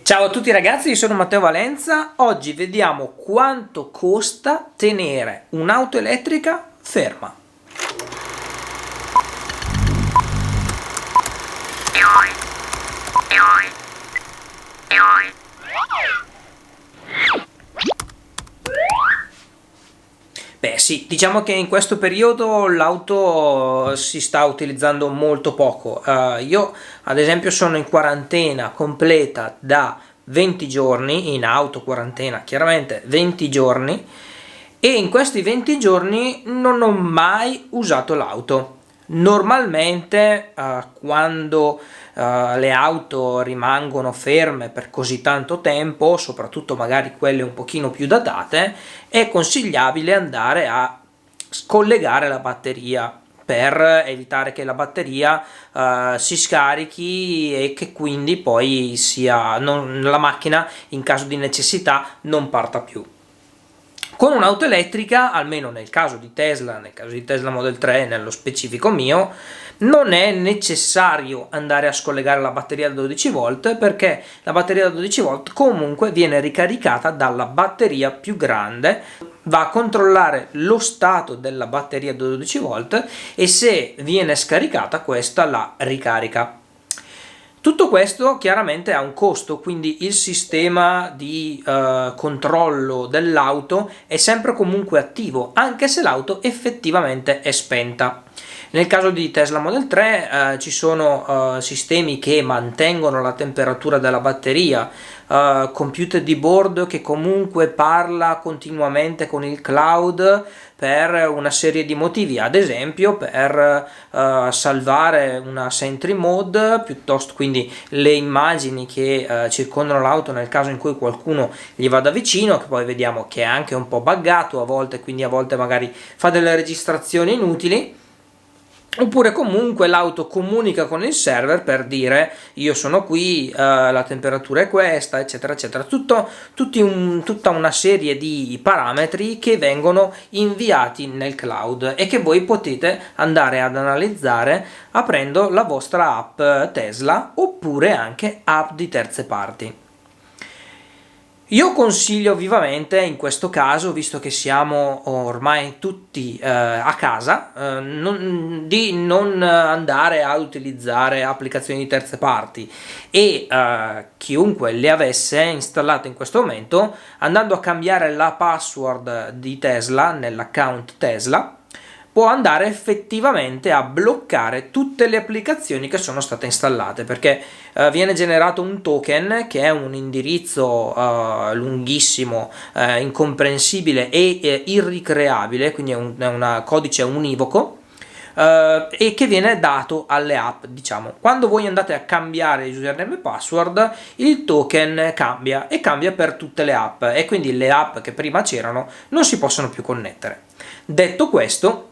Ciao a tutti ragazzi, io sono Matteo Valenza. Oggi vediamo quanto costa tenere un'auto elettrica ferma. Beh sì, diciamo che in questo periodo l'auto si sta utilizzando molto poco. Io ad esempio sono in quarantena completa da 20 giorni, in auto quarantena chiaramente 20 giorni, e in questi 20 giorni non ho mai usato l'auto. Normalmente quando le auto rimangono ferme per così tanto tempo, soprattutto magari quelle un pochino più datate, è consigliabile andare a scollegare la batteria per evitare che la batteria si scarichi e che quindi poi la macchina in caso di necessità non parta più. Con un'auto elettrica, almeno nel caso di Tesla Model 3, nello specifico mio, non è necessario andare a scollegare la batteria da 12 volt perché la batteria da 12 volt comunque viene ricaricata dalla batteria più grande, va a controllare lo stato della batteria da 12 volt e se viene scaricata questa la ricarica. Tutto questo chiaramente ha un costo, quindi il sistema di controllo dell'auto è sempre comunque attivo, anche se l'auto effettivamente è spenta. Nel caso di Tesla Model 3 ci sono sistemi che mantengono la temperatura della batteria, computer di bordo che comunque parla continuamente con il cloud per una serie di motivi, ad esempio per salvare una sentry mode, piuttosto quindi le immagini che circondano l'auto nel caso in cui qualcuno gli vada vicino, che poi vediamo che è anche un po' buggato a volte, quindi a volte magari fa delle registrazioni inutili. Oppure comunque l'auto comunica con il server per dire io sono qui, la temperatura è questa, eccetera eccetera, tutta una serie di parametri che vengono inviati nel cloud e che voi potete andare ad analizzare aprendo la vostra app Tesla oppure anche app di terze parti. Io consiglio vivamente in questo caso, visto che siamo ormai tutti a casa, di non andare a utilizzare applicazioni di terze parti e chiunque le avesse installate in questo momento, andando a cambiare la password di Tesla nell'account Tesla, può andare effettivamente a bloccare tutte le applicazioni che sono state installate, perché viene generato un token che è un indirizzo lunghissimo, incomprensibile e irricreabile, quindi è un codice univoco, e che viene dato alle app. Diciamo, quando voi andate a cambiare username e password, il token cambia e cambia per tutte le app, e quindi le app che prima c'erano non si possono più connettere. Detto questo,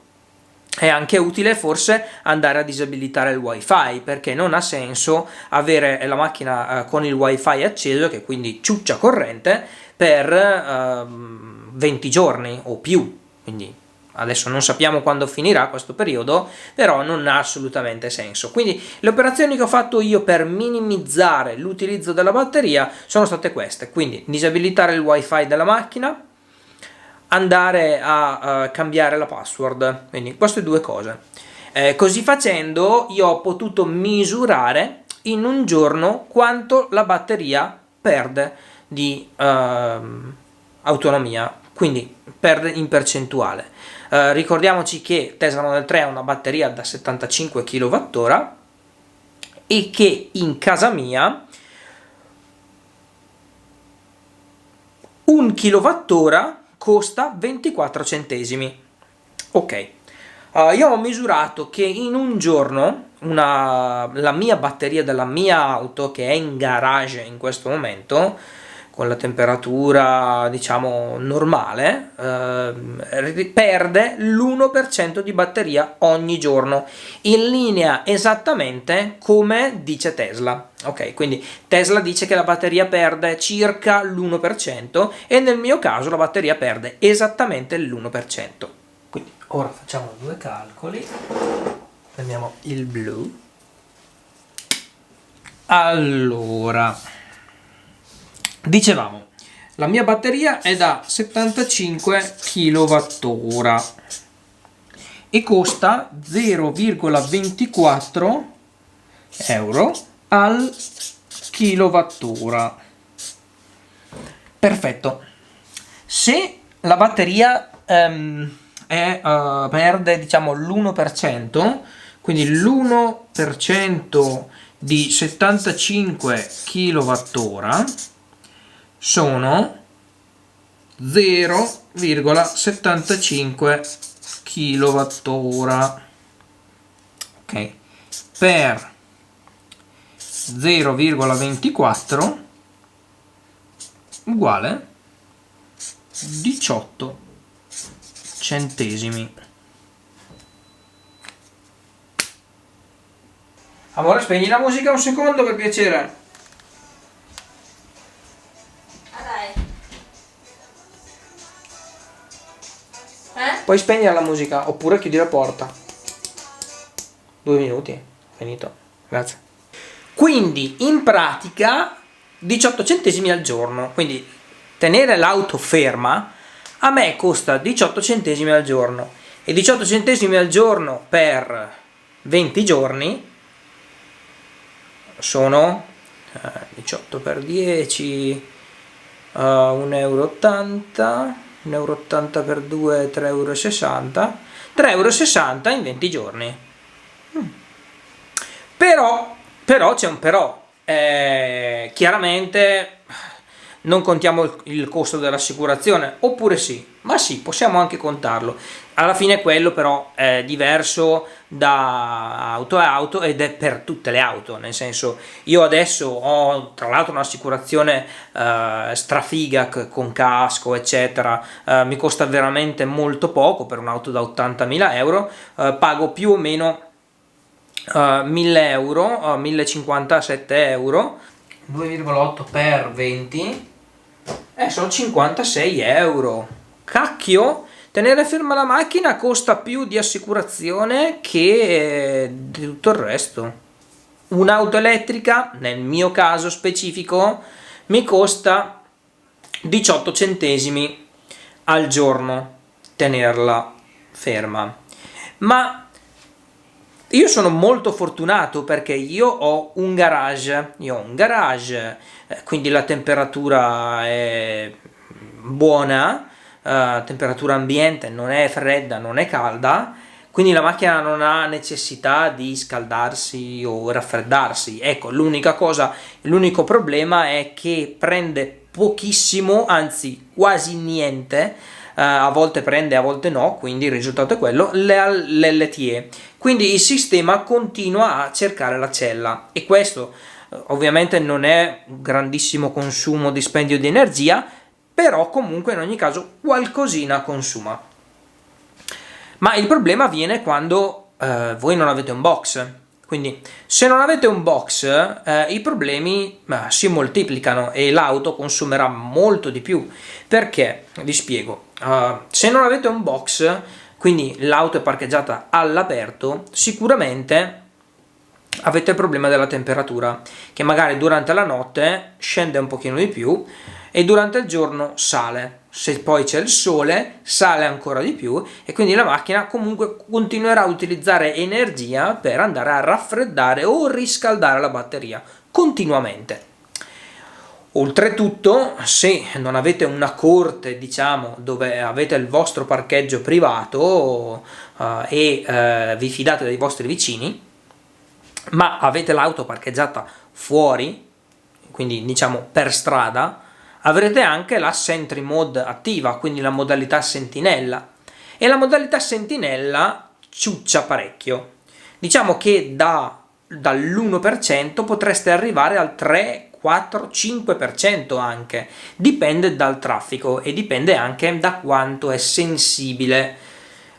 è anche utile forse andare a disabilitare il wifi, perché non ha senso avere la macchina con il wifi acceso, che quindi ciuccia corrente, per 20 giorni o più. Quindi adesso non sappiamo quando finirà questo periodo, però non ha assolutamente senso. Quindi le operazioni che ho fatto io per minimizzare l'utilizzo della batteria sono state queste: quindi disabilitare il wifi della macchina, andare a cambiare la password, quindi queste due cose. Così facendo io ho potuto misurare in un giorno quanto la batteria perde di autonomia, quindi perde in percentuale. Ricordiamoci che Tesla Model 3 ha una batteria da 75 kWh e che in casa mia 1 kWh costa 24 centesimi. Ok, io ho misurato che in un giorno la mia batteria della mia auto, che è in garage in questo momento, con la temperatura diciamo normale, perde l'1% di batteria ogni giorno, in linea esattamente come dice Tesla. Ok, quindi Tesla dice che la batteria perde circa l'1% e nel mio caso la batteria perde esattamente l'1%. Quindi ora facciamo due calcoli, prendiamo il blu. Allora, Dicevamo, la mia batteria è da 75 kWh e costa 0,24 euro al kilowattora. Perfetto. Se la batteria perde, diciamo, l'1%, quindi l'1% di 75 kWh sono 0,75 kWh. Ok, per 0,24 uguale 18 centesimi. Amore, spegni la musica un secondo per piacere. Puoi spegnere la musica oppure chiudi la porta. 2 minuti, finito. Grazie. Quindi in pratica 18 centesimi al giorno. Quindi tenere l'auto ferma a me costa 18 centesimi al giorno. E 18 centesimi al giorno per 20 giorni sono 18 per 10, 1,80 euro, 1,80 per 2, 3,60 euro, 3,60 euro in 20 giorni. Però c'è un però, chiaramente non contiamo il costo dell'assicurazione, oppure sì, ma sì, possiamo anche contarlo. Alla fine quello però è diverso da auto a auto ed è per tutte le auto, nel senso, io adesso ho tra l'altro un'assicurazione strafiga con casco eccetera, mi costa veramente molto poco per un'auto da 80.000 euro, pago più o meno 1000 euro, 1057 euro, 2,8 per 20 sono 56 euro. Cacchio, tenere ferma la macchina costa più di assicurazione che di tutto il resto. Un'auto elettrica, nel mio caso specifico, mi costa 18 centesimi al giorno tenerla ferma. Ma io sono molto fortunato perché io ho un garage, quindi la temperatura è buona, temperatura ambiente, non è fredda, non è calda, quindi la macchina non ha necessità di scaldarsi o raffreddarsi. Ecco, l'unico problema è che prende pochissimo, anzi quasi niente, a volte prende, a volte no, quindi il risultato è quello, l'LTE. Quindi il sistema continua a cercare la cella e questo ovviamente non è un grandissimo consumo, dispendio di energia, però comunque in ogni caso qualcosina consuma. Ma il problema viene quando voi non avete un box. Quindi se non avete un box i problemi si moltiplicano e l'auto consumerà molto di più. Perché? Vi spiego. Se non avete un box, quindi l'auto è parcheggiata all'aperto, sicuramente avete il problema della temperatura, che magari durante la notte scende un pochino di più e durante il giorno sale. Se poi c'è il sole sale ancora di più e quindi la macchina comunque continuerà a utilizzare energia per andare a raffreddare o riscaldare la batteria continuamente. Oltretutto, se non avete una corte, diciamo, dove avete il vostro parcheggio privato vi fidate dei vostri vicini, ma avete l'auto parcheggiata fuori, quindi diciamo per strada, avrete anche la Sentry Mode attiva, quindi la modalità sentinella, e la modalità sentinella ciuccia parecchio. Diciamo che dall'1% potreste arrivare al 3, 4, 5% anche, dipende dal traffico e dipende anche da quanto è sensibile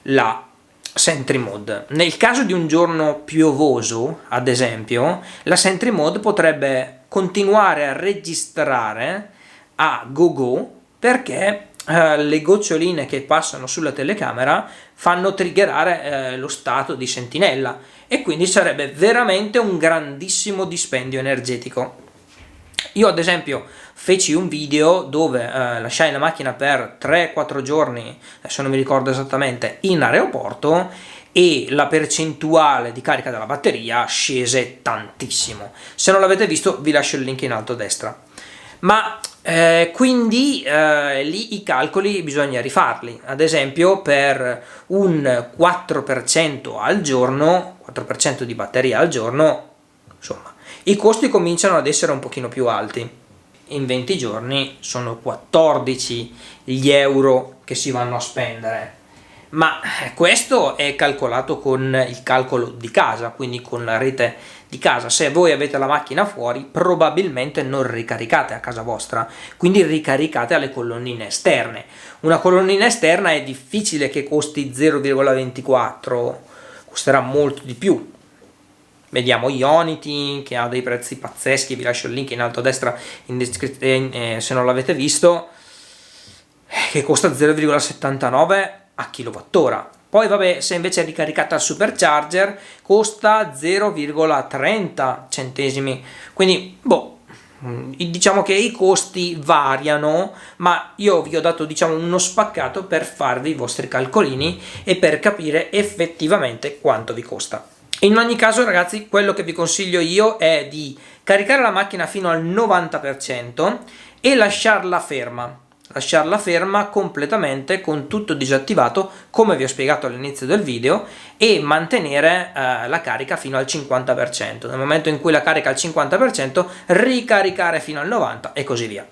la Sentry Mode. Nel caso di un giorno piovoso, ad esempio, la Sentry Mode potrebbe continuare a registrare a go-go perché le goccioline che passano sulla telecamera fanno triggerare lo stato di sentinella e quindi sarebbe veramente un grandissimo dispendio energetico. Io ad esempio feci un video dove lasciai la macchina per 3-4 giorni, adesso non mi ricordo esattamente, in aeroporto, e la percentuale di carica della batteria scese tantissimo. Se non l'avete visto vi lascio il link in alto a destra. Ma quindi lì i calcoli bisogna rifarli. Ad esempio per un 4% al giorno, 4% di batteria al giorno, insomma, i costi cominciano ad essere un pochino più alti. In 20 giorni sono 14 gli euro che si vanno a spendere. Ma questo è calcolato con il calcolo di casa, quindi con la rete di casa. Se voi avete la macchina fuori, probabilmente non ricaricate a casa vostra, quindi ricaricate alle colonnine esterne. Una colonnina esterna è difficile che costi 0,24, costerà molto di più. Vediamo Ionity, che ha dei prezzi pazzeschi, vi lascio il link in alto a destra in descrizione se non l'avete visto, che costa 0,79 a kilowattora. Poi vabbè, se invece è ricaricata al supercharger costa 0,30 centesimi, quindi diciamo che i costi variano, ma io vi ho dato uno spaccato per farvi i vostri calcolini e per capire effettivamente quanto vi costa. In ogni caso ragazzi, quello che vi consiglio io è di caricare la macchina fino al 90% e lasciarla ferma completamente con tutto disattivato, come vi ho spiegato all'inizio del video, e mantenere la carica fino al 50%. Nel momento in cui la carica al 50%, ricaricare fino al 90% e così via.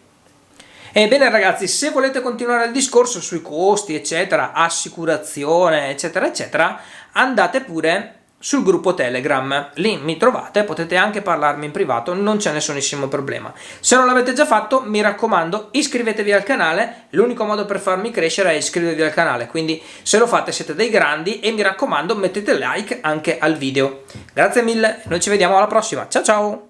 Ebbene ragazzi, se volete continuare il discorso sui costi eccetera, assicurazione eccetera eccetera, andate pure sul gruppo Telegram, lì mi trovate, potete anche parlarmi in privato, non c'è nessunissimo problema. Se non l'avete già fatto, mi raccomando, iscrivetevi al canale, l'unico modo per farmi crescere è iscrivervi al canale, quindi se lo fate siete dei grandi e mi raccomando mettete like anche al video. Grazie mille, noi ci vediamo alla prossima, ciao ciao!